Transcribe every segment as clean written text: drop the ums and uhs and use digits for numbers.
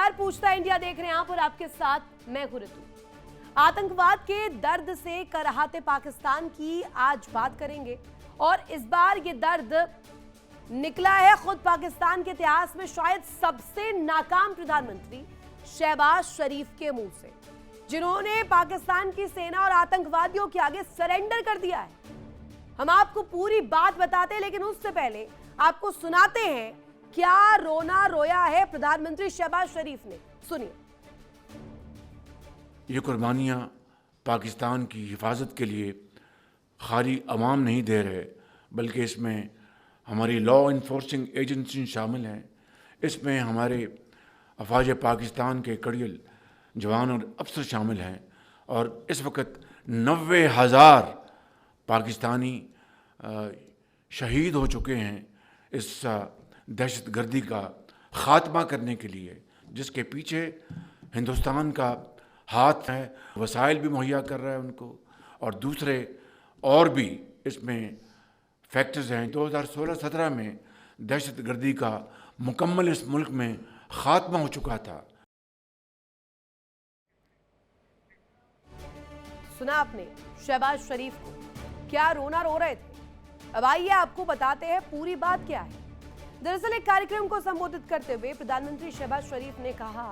नमस्कार, पूछता इंडिया देख रहे हैं आप और आपके साथ मैं हूं ऋतु। आतंकवाद के दर्द से कराहते पाकिस्तान की आज बात करेंगे और इस बार ये दर्द निकला है खुद पाकिस्तान के इतिहास में शायद सबसे नाकाम प्रधानमंत्री शहबाज शरीफ के मुंह से, जिन्होंने पाकिस्तान की सेना और आतंकवादियों के आगे सरेंडर कर दिया है। हम आपको पूरी बात बताते हैं, लेकिन उससे पहले आपको सुनाते हैं क्या रोना रोया है प्रधानमंत्री शहबाज शरीफ ने। सुनिए। ये कुर्बानियाँ पाकिस्तान की हिफाजत के लिए खाली अवाम नहीं दे रहे, बल्कि इसमें हमारी लॉ इन्फोर्सिंग एजेंसी शामिल हैं। इसमें हमारे अफवाज पाकिस्तान के कड़ियल जवान और अफसर शामिल हैं और इस वक्त 90,000 पाकिस्तानी शहीद हो चुके हैं इस दहशतगर्दी का ख़ात्मा करने के लिए, जिसके पीछे हिंदुस्तान का हाथ है। वसाइल भी मुहैया कर रहा है उनको, और दूसरे और भी इसमें फैक्टर्स हैं। 2016-17 में दहशतगर्दी का मुकम्मल इस मुल्क में ख़ात्मा हो चुका था। सुना आपने शहबाज शरीफ को, क्या रोना रो रहे थे। अब आइए आपको बताते हैं पूरी बात क्या है। दरअसल एक कार्यक्रम को संबोधित करते हुए प्रधानमंत्री शहबाज शरीफ ने कहा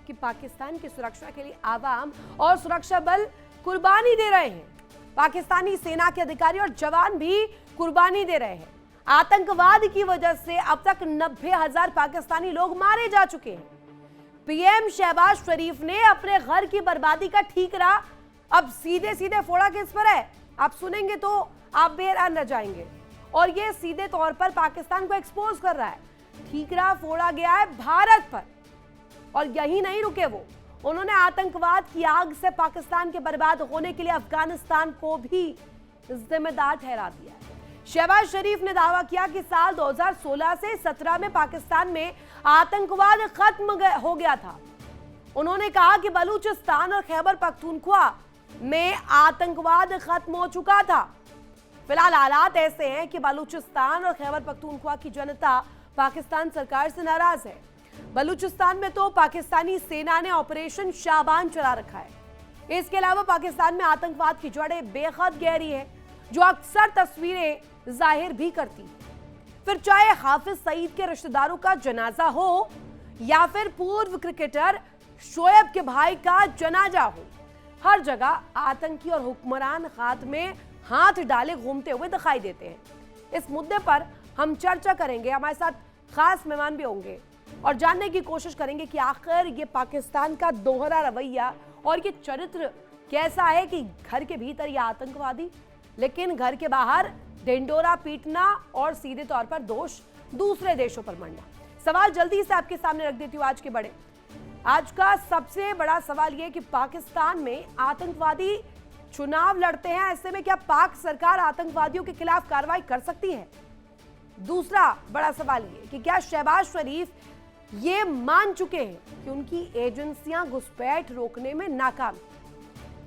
कि पाकिस्तान की सुरक्षा के लिए आवाम और सुरक्षा बल कुर्बानी दे रहे हैं। पाकिस्तानी सेना के अधिकारी और जवान भी कुर्बानी दे रहे हैं। आतंकवाद की वजह से अब तक 90,000 पाकिस्तानी लोग मारे जा चुके हैं। पीएम शहबाज शरीफ ने अपने घर की बर्बादी का ठीकरा अब सीधे सीधे फोड़ा किस पर है, आप सुनेंगे तो आप बेहरान रह जाएंगे। और ये सीधे तौर पर पाकिस्तान को एक्सपोज कर रहा है। ठीकरा फोड़ा गया है भारत पर, और यही नहीं रुके वो, उन्होंने आतंकवाद की आग से पाकिस्तान के बर्बाद होने के लिए अफगानिस्तान को भी जिम्मेदार ठहरा दिया है। शहबाज शरीफ ने दावा किया कि साल 2016 से 17 में पाकिस्तान में आतंकवाद खत्म हो गया था। उन्होंने कहा कि बलूचिस्तान और खैबर पख्तूनख्वा में आतंकवाद खत्म हो चुका था। फिलहाल हालात ऐसे हैं कि बलूचिस्तान और खैबर पख्तूनख्वा की जनता पाकिस्तान सरकार से नाराज है। बलूचिस्तान में तो पाकिस्तानी सेना ने ऑपरेशन शाबान चला रखा है। इसके अलावा पाकिस्तान में आतंकवाद की जड़ें बेहद गहरी है, जो अक्सर तस्वीरें जाहिर भी करती है। फिर चाहे हाफिज सईद के रिश्तेदारों का जनाजा हो या फिर पूर्व क्रिकेटर शोएब के भाई का जनाजा हो, हर जगह आतंकी और हुक्मरान हाथ में हाथ डाले घूमते हुए दिखाई देते हैं। इस मुद्दे पर हम चर्चा करेंगे। हमारे साथ खास मेहमान भी होंगे और जानने की कोशिश करेंगे कि आखिर ये पाकिस्तान का दोहरा रवैया और ये चरित्र कैसा है कि घर के भीतर ये आतंकवादी, लेकिन घर के बाहर ढिंडोरा पीटना और सीधे तौर पर दोष दूसरे देशों पर मढ़ना। सवाल जल्दी से आपके सामने रख देती हूँ। आज का सबसे बड़ा सवाल यह कि पाकिस्तान में आतंकवादी चुनाव लड़ते हैं, ऐसे में क्या पाक सरकार आतंकवादियों के खिलाफ कार्रवाई कर सकती है? दूसरा बड़ा सवाल ये कि क्या शहबाज शरीफ ये मान चुके हैं कि उनकी एजेंसियां घुसपैठ रोकने में नाकाम?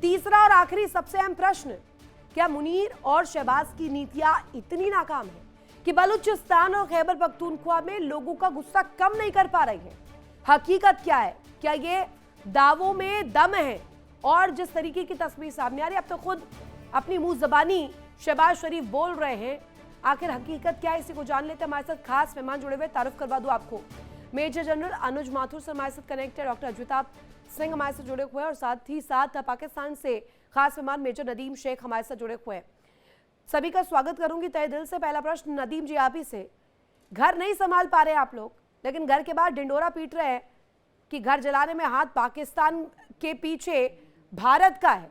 तीसरा और आखिरी सबसे अहम प्रश्न, क्या मुनीर और शहबाज की नीतियां इतनी नाकाम है कि बलूचिस्तान और खैबर पख्तूनख्वा में लोगों का गुस्सा कम नहीं कर पा रही है? हकीकत क्या है? क्या ये दावों में दम है? और जिस तरीके की तस्वीर सामने आ रही है, अब तो खुद अपनी मुंह जबानी शहबाज शरीफ बोल रहे हैं, आखिर हकीकत क्या है, इसी को जान लेते हैं। हमारे साथ खास मेहमान जुड़े हुए, तारुफ करवा दूं आपको। मेजर जनरल अनुज माथुर से हमारे साथ कनेक्टेड डॉक्टर अजविताब सिंह हमारे साथ जुड़े हुए हैं, और साथ ही साथ पाकिस्तान से खास मेहमान मेजर नदीम शेख हमारे साथ जुड़े हुए हैं। सभी का स्वागत करूंगी तहे दिल से। पहला प्रश्न नदीम जी आप ही से, घर नहीं संभाल पा रहे आप लोग, लेकिन घर के बाहर ढिंडोरा पीट रहे हैं कि घर जलाने में हाथ पाकिस्तान के पीछे भारत का है।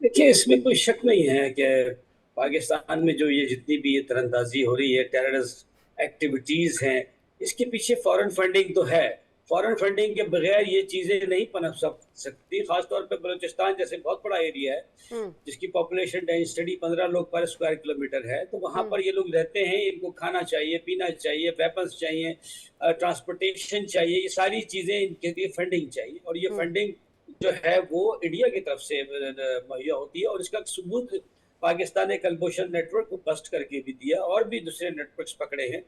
देखिए, इसमें कोई शक नहीं है कि पाकिस्तान में जो ये जितनी भी ये तरंदाजी हो रही है, टेररिस्ट एक्टिविटीज हैं, इसके पीछे फॉरेन फंडिंग तो है। फॉरेन फंडिंग के बगैर ये चीजें नहीं पनप सकती। खासतौर पे बलूचिस्तान जैसे बहुत बड़ा एरिया है जिसकी पॉपुलेशन डेंसिटी 15 लोग पर स्क्वायर किलोमीटर है, तो वहां पर ये लोग रहते हैं। इनको खाना चाहिए, पीना चाहिए, वेपन्स चाहिए, ट्रांसपोर्टेशन चाहिए, ये सारी चीजें इनके लिए फंडिंग चाहिए। और ये फंडिंग जो है वो इंडिया की तरफ से मुहैया होती है, और इसका सबूत पाकिस्तान ने कलभूषण नेटवर्क को बस्ट करके भी दिया और भी दूसरे नेटवर्क्स पकड़े हैं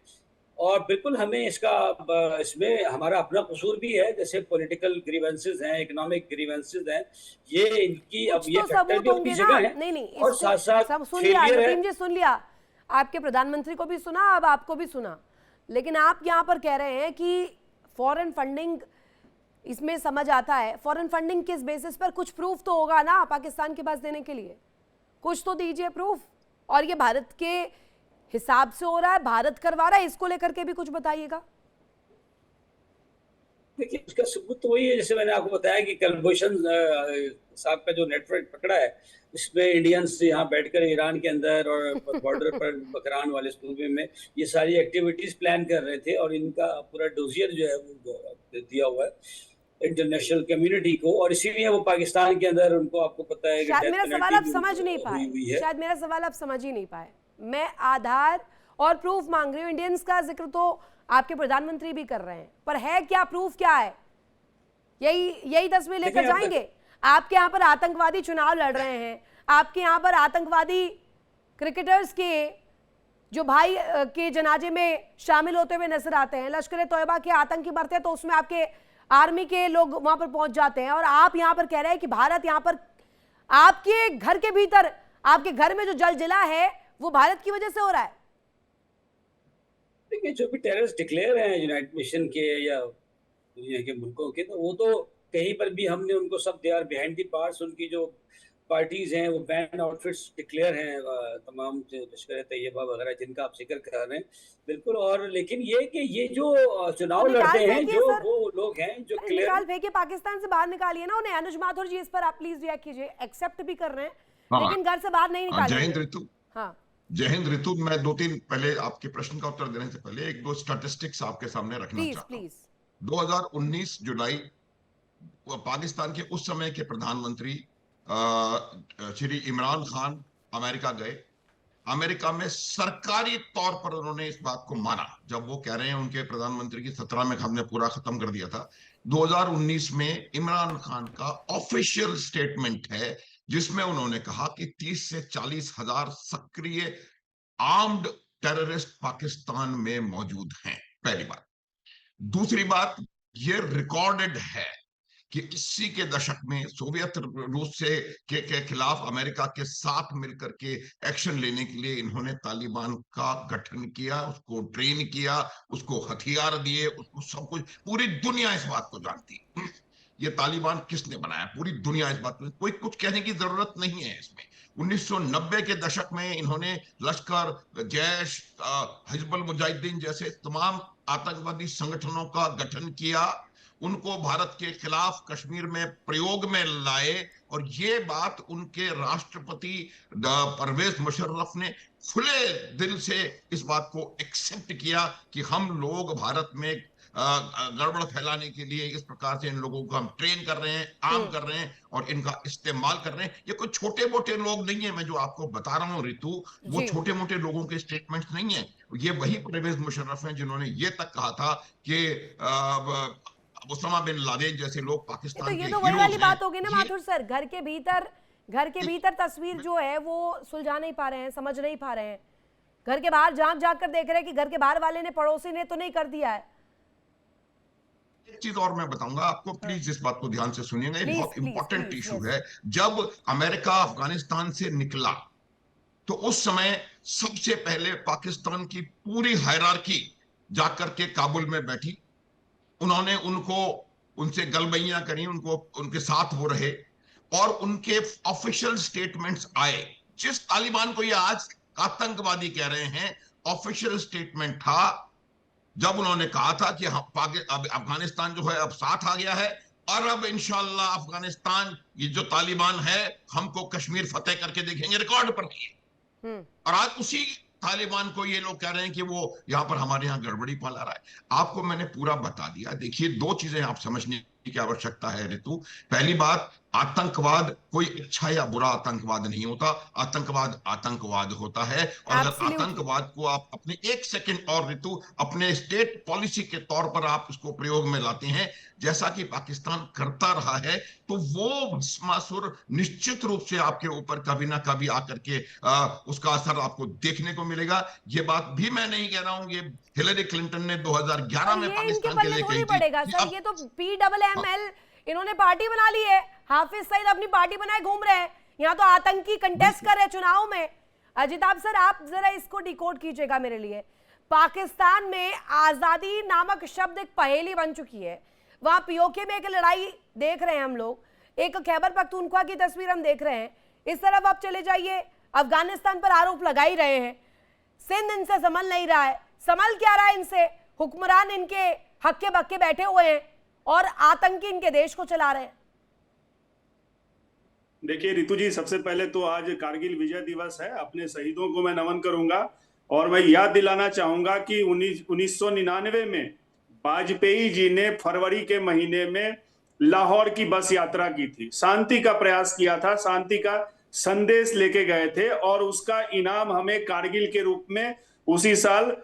और बिल्कुल हमें इसमें हमारा अपना कसूर भी है, जैसे पॉलिटिकल ग्रीवेंसेस हैं, इकोनॉमिक ग्रीवेंसेस हैं, ये इनकी अब कुछ ये तो फैक्टर सबूत भी अपनी होंगे ना। जगह है। नहीं नहीं, और इसको साथ साथ सब सुन लिया फेलियर है। नदीम जी, सुन लिया, आपके प्रधानमंत्री को भी सुना, अब आपको भी सुना, लेकिन आप यहाँ पर कह रहे हैं कि फॉरेन फंडिंग इसमें समझ आता है। फॉरेन फंडिंग किस बेसिस पर? कुछ प्रूफ तो होगा ना पाकिस्तान के पास देने के लिए, कुछ तो दीजिए प्रूफ। और ये भारत के हिसाब से हो रहा है, भारत करवा रहा है, इसको लेकर के भी कुछ बताइएगा। देखिए, उसका सबूत तो वही है, जैसे मैंने आपको बताया कि कलभूषण साहब का जो नेटवर्क पकड़ा है, इसमें इंडियंस यहाँ बैठकर ईरान के अंदर और बॉर्डर पर बकरान वाले सूबे में ये सारी एक्टिविटीज प्लान कर रहे थे, और इनका पूरा डोजियर जो है वो दिया हुआ है इंटरनेशनल कम्युनिटी को, और इसीलिए वो पाकिस्तान के अंदर, उनको आपको पता है कि शायद डेथ मेरा सवाल पेनल्टी आप भी समझ नहीं हुई पाए, हुई है। शायद मेरा सवाल आप समझ ही नहीं पाए। मैं आधार और प्रूफ मांग रही हूँ। इंडियंस का जिक्र तो आपके प्रधानमंत्री भी कर रहे हैं, पर है क्या प्रूफ? क्या है? यही तस्वीर लेकर देखिए, जाएंगे? आपके यहाँ पर आतंकवादी चुनाव लड़ रहे हैं, आपके यहाँ पर आतंकवादी क्रिकेटर्स के जो भाई के जनाजे में शामिल होते हुए नजर आते हैं, लश्कर तोयबा के आतंकी मरते हैं तो उसमें आपके आर्मी के लोग वहां पर पहुंच जाते हैं, और आप यहाँ पर कह रहे हैं कि भारत यहाँ पर आपके घर के भीतर, आपके घर में जो जलजिला है वो भारत की वजह से हो रहा है। देखिए, जो भी टेररिस्ट डिक्लेयर हैं यूनाइटेड नेशन के या दुनिया के मुल्कों के, तो वो तो कहीं पर भी हमने उनको सब they are behind the bars, उनकी जो पार्टीज हैं वो बैन आउटफिट्स डिक्लेयर हैं, तमाम जो लश्कर तैयबा वगैरह जिनका आप जिक्र कर रहे हैं, बिल्कुल। और लेकिन ये जो चुनाव तो लड़ते हैं, फेंकिए जो सर, वो लोग हैं जो क्लियर निकाल फेंकिए, पाकिस्तान से बाहर निकालिए ना उन्हें। अनुज माथुर जी, इस पर आप प्लीज रिएक्ट कीजिए। एक्सेप्ट भी कर रहे हैं, हाँ, लेकिन घर से बाहर नहीं जय हिंद निकालिए। ऋतु। हाँ जय हिंद ऋतु। मैं दो तीन पहले आपके प्रश्न का उत्तर देने से पहले एक दो स्टैटिस्टिक्स आपके सामने रखना प्लीज चाहता हूं। प्लीज। 2019 जुलाई पाकिस्तान के उस समय के प्रधानमंत्री श्री इमरान खान अमेरिका गए। अमेरिका में सरकारी तौर पर उन्होंने इस बात को माना, जब वो कह रहे हैं उनके प्रधानमंत्री की 17 में हमने पूरा खत्म कर दिया था। 2019 में इमरान खान का ऑफिशियल स्टेटमेंट है जिसमें उन्होंने कहा कि 30 से 40 हजार सक्रिय आर्म्ड टेररिस्ट पाकिस्तान में मौजूद हैं। पहली बात। दूसरी बात, ये रिकॉर्डेड है कि 80 के दशक में सोवियत रूस से के खिलाफ अमेरिका के साथ मिलकर के एक्शन लेने के लिए इन्होंने तालिबान का गठन किया, उसको ट्रेन किया, उसको हथियार दिए, उसको सब कुछ। पूरी दुनिया इस बात को जानती है ये तालिबान किसने बनाया, पूरी दुनिया इस बात में, कोई कुछ कहने की जरूरत नहीं है इसमें। 1990 के दशक में इन्होंने लश्कर, जैश, हिजबुल मुजाहिदीन जैसे तमाम आतंकवादी संगठनों का गठन किया, उनको भारत के खिलाफ कश्मीर में प्रयोग में लाए, और ये बात उनके राष्ट्रपति परवेज मुशर्रफ ने खुले दिल से इस बात को एक्सेप्ट किया कि हम लोग भारत में गड़बड़ फैलाने के लिए इस प्रकार से इन लोगों को हम ट्रेन कर रहे हैं, आम कर रहे हैं और इनका इस्तेमाल कर रहे हैं। ये कोई छोटे मोटे लोग नहीं है, मैं जो आपको बता रहा हूँ ऋतु, वो छोटे मोटे लोगों के स्टेटमेंट्स नहीं है। ये वही परवेज मुशर्रफ हैं जिन्होंने ये तक कहा था कि ओसामा बिन लादेन जैसे लोग पाकिस्तान तो ये के तो वही वाली हीरोज बात होगी ना हैं। माथुर सर, घर के भीतर तस्वीर जो है वो सुलझा नहीं पा रहे हैं, समझ नहीं पा रहे हैं। घर के बाहर जांच कर देख रहे हैं कि घर के बाहर वाले ने, पड़ोसी ने तो नहीं कर दिया है। एक चीज और मैं बताऊंगा आपको, प्लीज इस बात को ध्यान से सुनिएगा, ये बहुत इंपॉर्टेंट इशू है। जब अमेरिका अफगानिस्तान से निकला तो उस समय सबसे पहले पाकिस्तान की पूरी हायरार्की जाकर के काबुल में बैठी, उन्होंने उनसे गलबैयां करी, उनके साथ वो रहे, और उनके ऑफिशियल स्टेटमेंट्स आए। जिस तालिबान को ये आज आतंकवादी कह रहे हैं, ऑफिशियल स्टेटमेंट था जब उन्होंने कहा था कि अब अफगानिस्तान जो है अब साथ आ गया है, और अब इंशाल्लाह अफगानिस्तान ये जो तालिबान है हमको कश्मीर फतेह करके देखेंगे, रिकॉर्ड पर किए। और आज उसी तालिबान को ये लोग कह रहे हैं कि वो यहां पर हमारे यहां गड़बड़ी फैला रहा है। आपको मैंने पूरा बता दिया। देखिए, दो चीजें आप समझने की आवश्यकता है ऋतु। पहली बात, आतंकवाद कोई अच्छा या बुरा आतंकवाद नहीं होता, आतंकवाद आतंकवाद होता है। और अगर Absolutely. आतंकवाद को आप अपने एक सेकंड और ऋतु अपने स्टेट पॉलिसी के तौर पर आप उसको प्रयोग में लाते हैं, जैसा कि पाकिस्तान करता रहा है, तो वो भस्मासुर निश्चित रूप से आपके ऊपर कभी ना कभी आकर के उसका असर आपको देखने को मिलेगा। ये बात भी मैं नहीं कह रहा हूं, ये हिलरी क्लिंटन ने 2011 में ये इनके पाकिस्तान के पल्ले लिए थोड़ी कही पड़ेगा थी। सर, ये तो PMML इन्होंने पार्टी बना ली है, हाफिज सईद अपनी पार्टी बनाए घूम रहे हैं, यहाँ तो आतंकी कंटेस्ट कर रहे हैं चुनाव में। अजिताभ सर, आप जरा इसको डिकोड कीजिएगा मेरे लिए। पाकिस्तान में आजादी नामक शब्द एक पहेली बन चुकी है। वहां पीओके में एक लड़ाई देख रहे हैं हम लोग, एक खैबर पख्तूनख्वा की तस्वीर हम देख रहे हैं। इस तरफ आप चले जाइए, अफगानिस्तान पर आरोप लगा ही रहे हैं, सिंध इनसे संभल नहीं रहा है। संभल क्या रहा है इनसे? हुक्मरान इनके हक्के बक्के बैठे हुए हैं और आतंकी इनके देश को चला रहे हैं। देखिए ऋतु जी, सबसे पहले तो आज कारगिल विजय दिवस है, अपने शहीदों को मैं नमन करूंगा और मैं याद दिलाना चाहूंगा कि 1999 में वाजपेयी जी ने फरवरी के महीने में लाहौर की बस यात्रा की थी, शांति का प्रयास किया था, शांति का संदेश लेके गए थे और उसका इनाम हमें कारगिल के रूप में उसी साल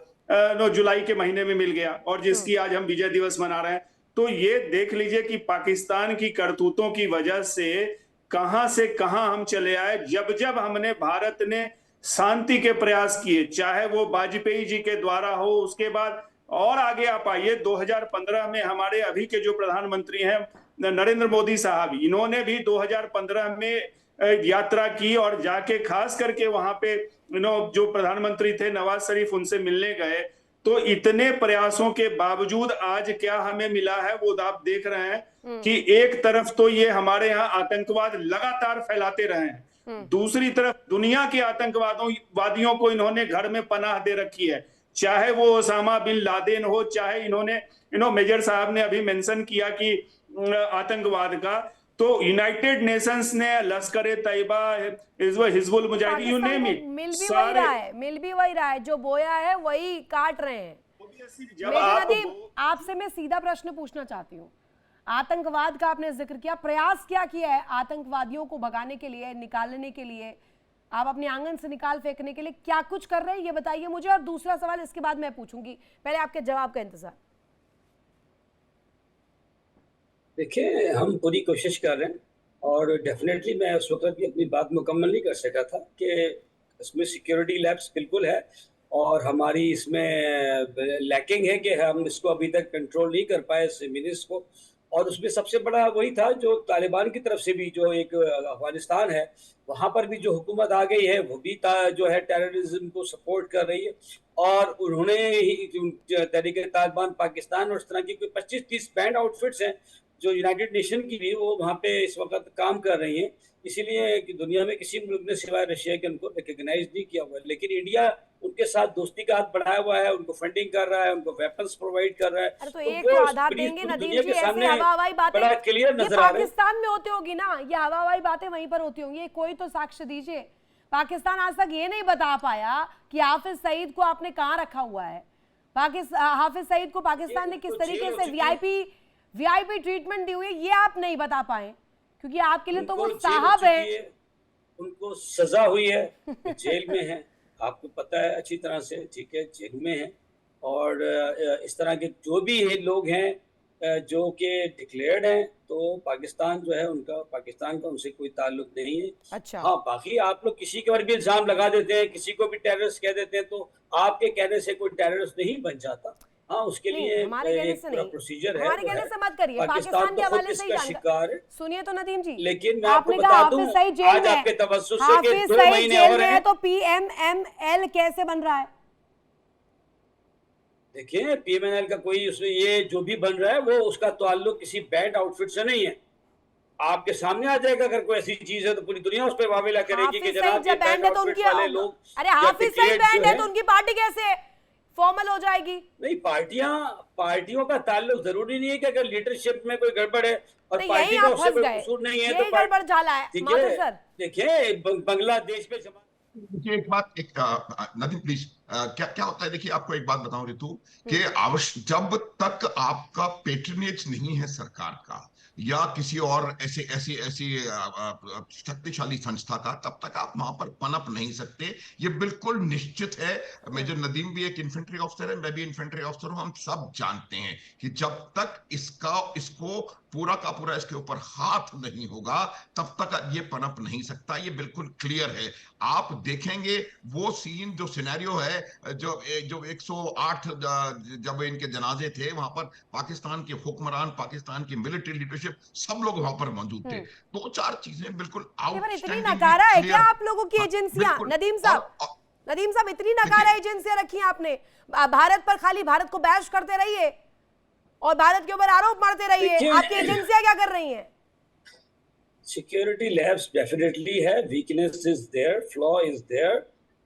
जुलाई के महीने में मिल गया और जिसकी आज हम विजय दिवस मना रहे हैं। तो ये देख लीजिए कि पाकिस्तान की करतूतों की वजह से कहां हम चले आए। जब जब हमने भारत ने शांति के प्रयास किए, चाहे वो वाजपेयी जी के द्वारा हो, उसके बाद और आगे आप आइए 2015 में हमारे अभी के जो प्रधानमंत्री हैं नरेंद्र मोदी साहब, इन्होंने भी 2015 में यात्रा की और जाके खास करके वहां पे जो प्रधानमंत्री थे नवाज शरीफ, उनसे मिलने गए। तो इतने प्रयासों के बावजूद आज क्या हमें मिला है वो आप देख रहे हैं कि एक तरफ तो ये हमारे यहाँ आतंकवाद लगातार फैलाते रहे हैं, दूसरी तरफ दुनिया के आतंकवादियों को इन्होंने घर में पनाह दे रखी है, चाहे वो ओसामा बिन लादेन हो, चाहे इन्होंने मेजर साहब ने अभी मेंशन किया कि आतंकवाद का, तो यूनाइटेड नेशंस ने Lashkar Taiba, Hizbul Mujahideen, you name it, मिल भी वही रहा है, जो बोया है वही काट रहे हैं। आपसे मैं सीधा प्रश्न पूछना चाहती हूँ, आतंकवाद का आपने जिक्र किया, प्रयास क्या किया है आतंकवादियों को भगाने के लिए, निकालने के लिए, आप अपने आंगन से निकाल फेंकने के लिए क्या कुछ कर रहे हैं, ये बताइए मुझे। और दूसरा सवाल इसके बाद मैं पूछूंगी, पहले आपके जवाब का इंतजार। देखिए, हम पूरी कोशिश कर रहे हैं और डेफिनेटली मैं उस वक्त भी अपनी बात मुकम्मल नहीं कर सका था कि इसमें सिक्योरिटी लैप्स बिल्कुल है और हमारी इसमें लैकिंग है कि हम इसको अभी तक कंट्रोल नहीं कर पाए इस मिनिस को। और उसमें सबसे बड़ा वही था जो तालिबान की तरफ से भी जो एक अफगानिस्तान है वहाँ पर भी जो हुकूमत आ गई है वो भी जो है टेररिज्म को सपोर्ट कर रही है और उन्होंने ही तहरीक तालिबान पाकिस्तान और इस तरह की कोई 25-30 बैंड आउटफिट्स हैं जो यूनाइटेड नेशन की भी वो वहाँ पे इस वक्त काम कर रही हैं। इसीलिए कि दुनिया में किसी मुल्क ने सिवाय रशिया के उनको रिकॉग्नाइज नहीं किया हुआ है, लेकिन इंडिया उनके साथ दोस्ती का हाथ बढ़ाया हुआ है, उनको फंडिंग कर रहा है, उनको वेपन्स प्रोवाइड कर रहा है। तो एक तो आधार देंगे नदीम जी, ऐसे हवा-हवाई बातें बड़ा क्लियर नजर आ रहा है। पाकिस्तान में होती होगी ना, ये हवा-हवाई बातें वहीं पर होती होंगी, कोई तो साक्ष्य दीजिए। पाकिस्तान आज तक ये नहीं बता पाया कि हाफिज सईद को आपने कहाँ रखा हुआ है, हाफिज सईद को पाकिस्तान ने किस तरीके से वीआईपी ट्रीटमेंट दी हुई है, ये आप नहीं बता पाए, क्योंकि आपके लिए तो वो साहब है, उनको सजा हुई है, जेल में है, आपको पता है अच्छी तरह से, ठीक है, जेल में है। और इस तरह के जो भी लोग हैं जो कि डिक्लेयर्ड हैं, तो पाकिस्तान जो है पाकिस्तान का उनसे कोई ताल्लुक नहीं है। अच्छा। हाँ, बाकी आप लोग किसी के ऊपर भी इल्जाम लगा देते हैं, किसी को भी टेररिस्ट कह देते हैं, तो आपके कहने से कोई टेररिस्ट नहीं बन जाता। हाँ, उसके लिए एक पूरा प्रोसीजर है, हमारे कहने से मत करिए, पाकिस्तान के हवाले से ही शिकार। सुनिए तो नदीम जी, लेकिन मैं आपको बता दूं, आज आपके तवज्जुह से कि 2 महीने और हैं, तो PMML कैसे बन रहा है? देखिए, PMML का कोई उसमें ये जो भी बन रहा है वो उसका ताल्लुक किसी बैंड आउटफिट से नहीं है। आपके सामने आ जाएगा, अगर कोई ऐसी चीज है तो पूरी दुनिया उस पर वावेला करेगी कि जनाब ये बैंड आउटफिट वाले लोग। अरे हाफिज सईद बैंड है तो उनकी पार्टी कैसे फॉर्मल हो जाएगी? नहीं, पार्टियों का ताल्लुक जरूरी नहीं है कि अगर लीडरशिप में कोई गड़बड़ है और पार्टी का उससे कोई कसूर नहीं है तो गड़बड़ झाला है। माधुर सर, देखिए, बांग्लादेश में देखिए एक बात, नदीम प्लीज, क्या क्या होता है, देखिए आपको एक बात बताऊं रितु, कि जब तक आपका पेट्रनेज नहीं है सरकार का या किसी और ऐसी ऐसी ऐसी शक्तिशाली संस्था का, तब तक आप वहां पर पनप नहीं सकते। ये बिल्कुल निश्चित है। मेजर नदीम भी एक इन्फेंट्री ऑफिसर है, मैं भी इन्फेंट्री ऑफिसर हूं। हम सब जानते हैं कि जब तक इसको पूरा का पूरा इसके ऊपर हाथ नहीं होगा तब तक ये पनप नहीं सकता। ये बिल्कुल क्लियर है। आप देखेंगे वो सीन, जो सिनेरियो है, जो 108 जब इनके जनाजे थे, वहां पर पाकिस्तान के हुक्मरान, पाकिस्तान की मिलिट्री लीडरशिप, सब लोग वहां पर मौजूद थे। दो चार चीजें बिल्कुल इतनी नकारा है क्या आप लोगों की एजेंसियां? नदीम साहब इतनी नकारा एजेंसियां रखी हैं आपने? भारत पर खाली भारत को बैश करते रहिए और भारत के ऊपर आरोप मारते रहिए। आपकी एजेंसियां क्या कर रही हैं? सिक्योरिटी लैब्स डेफिनेटली है, weakness is there, flaw is there,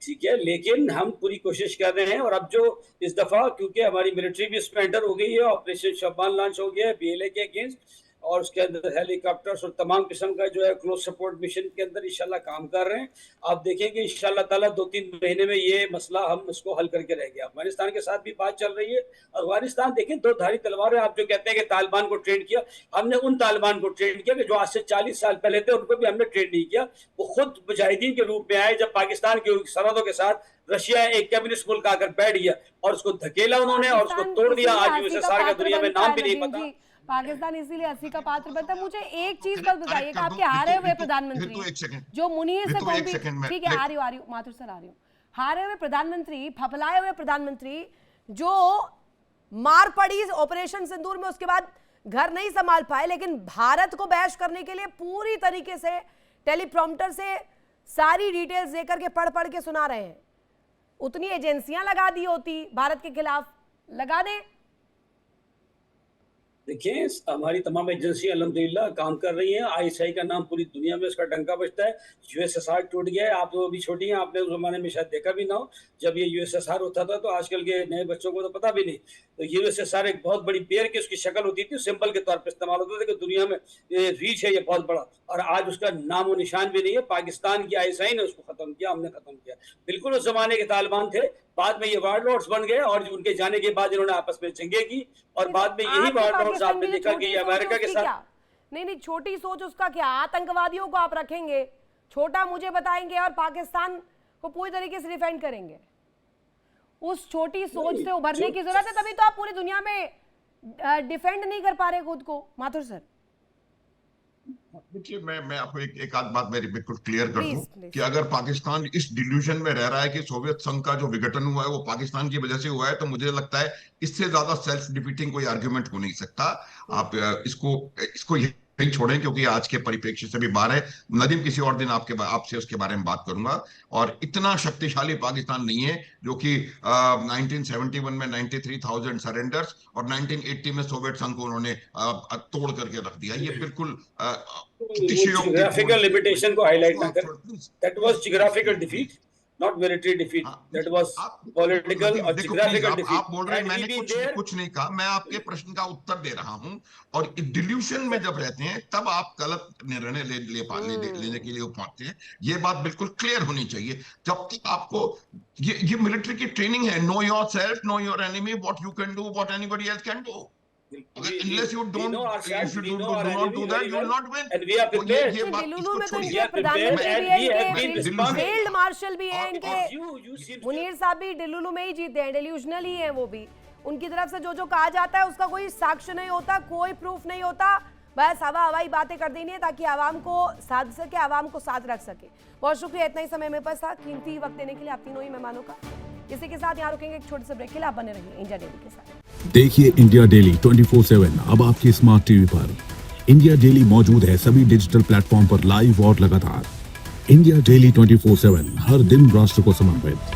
ठीक है, लेकिन हम पूरी कोशिश कर रहे हैं। और अब जो इस दफा, क्योंकि हमारी मिलिट्री भी इसमें एंटर हो गई है, ऑपरेशन शब्बान लॉन्च हो गया है बीएलए के अगेंस्ट, और उसके अंदर हेलीकॉप्टर्स और तमाम किस्म का जो है क्लोज सपोर्ट मिशन के अंदर इंशाल्लाह काम कर रहे हैं। आप देखेंगे इंशाल्लाह ताला 2-3 महीने में ये मसला हम इसको हल करके रहेंगे। अफगानिस्तान के साथ भी बात चल रही है। अफगानिस्तान देखें, दो धारी तलवार है। आप जो कहते हैं कि तालिबान को ट्रेन किया, हमने उन तालिबान को ट्रेन किया कि जो आज से 40 साल पहले थे, उनको भी हमने ट्रेन नहीं किया। वो खुद मुजाहिदीन के रूप में आए। जब पाकिस्तान की सरहदों के साथ रशिया एक कम्युनिस्ट मुल्क आकर बैठ गया और उसको धकेला उन्होंने और उसको तोड़ दिया। आज यूएसएसआर का दुनिया में नाम भी नहीं पता। पाकिस्तान इसीलिए 80 का पात्र बनता है। मुझे एक चीज बस बताइए कि आपके हारे हुए प्रधानमंत्री जो मुनीर से ठीक है, आ रही हूँ माथुर सर, आ रही हूँ। हारे हुए प्रधानमंत्री, फफलाए हुए प्रधानमंत्री जो मार पड़ी ऑपरेशन सिंदूर में, उसके बाद घर नहीं संभाल पाए, लेकिन भारत को बैश करने के लिए पूरी तरीके से टेलीप्रॉम्प्टर से सारी डिटेल्स देकर के पढ़ के सुना रहे हैं। उतनी एजेंसियां लगा दी होती भारत के खिलाफ, लगा दें। देखिए, हमारी तमाम एजेंसियां अल्हम्दुलिल्लाह काम कर रही हैं। आईएसआई का नाम पूरी दुनिया में उसका डंका बजता है। यूएसएसआर टूट गया है। आप तो अभी छोटी हैं, आपने उस जमाने में शायद देखा भी ना हो जब ये यूएसएसआर होता था, तो आजकल के नए बच्चों को तो पता भी नहीं। तो यूएसएसआर एक बहुत बड़ी बेर की उसकी शक्ल होती थी, सिंबल के तौर पर इस्तेमाल होता था कि दुनिया में ये रीच है, ये बहुत बड़ा, और आज उसका नामो निशान भी नहीं है। पाकिस्तान की आईएसआई ने उसको खत्म किया, हमने खत्म किया। बिल्कुल उस जमाने के तालिबान थे, बाद में ये वारलॉर्ड्स बन गए और उनके जाने के बाद इन्होंने आपस में जंगे की, और बाद में यही वारलॉर्ड्स आपने देखा कि अमेरिका के साथ नहीं छोटी सोच उसका क्या? आतंकवादियों को आप रखेंगे छोटा, मुझे बताएंगे, और पाकिस्तान को पूरी तरीके से डिफेंड करेंगे। उस छोटी सोच से उभरने की जरूरत है, तभी तो आप पूरी दुनिया में डिफेंड नहीं कर पा रहे खुद को। माथुर सर, देखिए, मैं आपको एक आध बात मेरी बिल्कुल क्लियर कर दूं कि अगर पाकिस्तान इस डिल्यूजन में रह रहा है कि सोवियत संघ का जो विघटन हुआ है वो पाकिस्तान की वजह से हुआ है, तो मुझे लगता है इससे ज्यादा सेल्फ डिफीटिंग कोई आर्ग्यूमेंट हो नहीं सकता। आप इसको यही छोड़ें, क्योंकि आज के परिप्रेक्ष्य से भी बाहर है। नदीम, किसी और दिन आपसे उसके बारे में बात करूंगा। और इतना शक्तिशाली पाकिस्तान नहीं है जो कि 1971 में 93,000 सरेंडर्स और 1980 में सोवियत संघ को उन्होंने तोड़ करके रख दिया। ये बिल्कुल जियोग्राफिकल लिमिटेशन को हाईलाइट ना कर, that was geographical defeat, not military defeat, that was political और जियोग्राफिकल डिफीट। आप बोल रहे हैं मैंने कुछ नहीं कहा, मैं आपके प्रश्न का उत्तर दे रहा हूं। और डिल्यूशन में जब रहते हैं तब आप गलत निर्णय लेने के लिए पहुंचते हैं। ये बात बिल्कुल क्लियर होनी चाहिए। जब तक आपको ये मिलिट्री की ट्रेनिंग है, no yourself, know your enemy, what you can do, what anybody else can do. Unless you do not do that, you will not win. And we are prepared. दिल्लू में तो इनके प्रधानमंत्री भी हैं, इनके फील्ड मार्शल भी हैं, इनके मुनीर साहब भी दिल्लू में ही जीते हैं, डेल्यूजनल ही हैं वो भी। उनकी तरफ से जो कहा जाता है उसका कोई साक्ष्य नहीं होता, कोई प्रूफ नहीं होता, बस हवाई बातें कर देनी है ताकि आवाम को साध सके, आवाम को साथ रख सके। बहुत शुक्रिया इतना ही समय मेरे पास था, कीमती वक्त देने के लिए आप तीनों ही मेहमानों का। इसी के साथ यहाँ रुकेंगे एक छोटे से ब्रेक के लिए। आप बने रहिए इंडिया डेली के साथ। देखिए इंडिया डेली 24/7 अब आपके स्मार्ट टीवी पर। इंडिया डेली मौजूद है सभी डिजिटल प्लेटफॉर्म पर लाइव और लगातार। इंडिया डेली 24/7 हर दिन राष्ट्र को समर्पित।